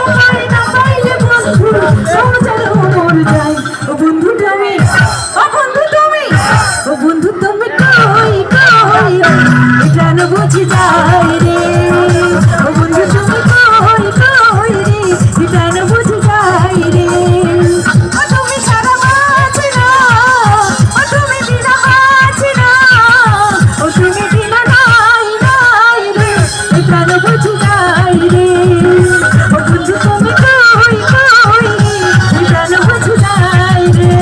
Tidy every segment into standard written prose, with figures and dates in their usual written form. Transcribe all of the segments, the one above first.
তোমায় না পাইলে বন্ধু রোজার মর যায়। ও বন্ধু তুমি, ও বন্ধু তুমি, ও বন্ধু তুমি কই কই প্রাণ বুঝি যায় রে। ও বন্ধু তুমি কই কই রে প্রাণ বুঝি যায় রে। ও তুমি সারা বাঁচি না, ও তুমি বিনা বাঁচি না, ও তুমি বিনা নাই নাই রে প্রাণ বুঝি যায় রে। ও বন্ধু তুমি কই কই রে প্রাণ বুঝি যায় রে।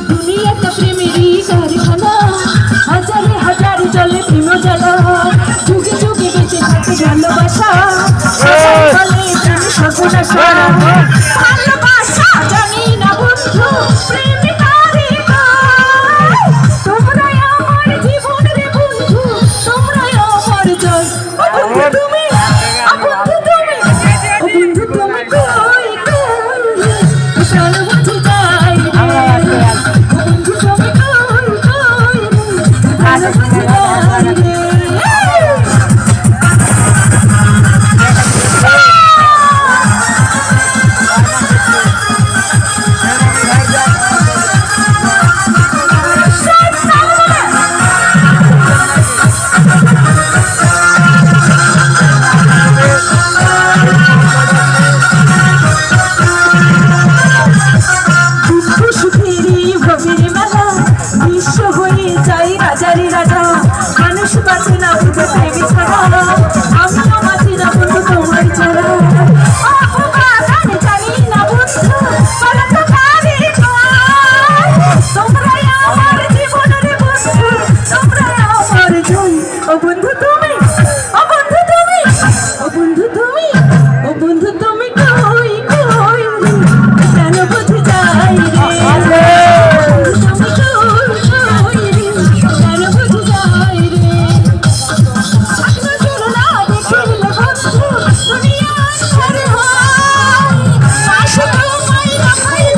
দুনিয়াটা প্রেমেরই কারখানা, হাজারে হাজার জলে প্রেম জ্বালা, যুগে যুগে বেঁচে থাকে ভালোবাসা, বলে তুমি সর্বনাশা। ভালোবাসা জানি না বন্ধু প্রেমে কারে কয়, তোমরাই আমার জীবন রে বন্ধু, তোমরাই আমার জয়। ও বন্ধু তুমি, ও বন্ধু তুমি, ও বন্ধু তুমি কই কই প্রাণ বুঝি যায় রে। ও বন্ধু তুমি কই কই প্রাণ বুঝি যায় রে। দুঃখ সুখেরই ভবের মেলা, বিশ্ব হয়ে যায় রাজারে রাজা, মানুষ বাঁচে না বুঝে প্রেমে ছাড়া।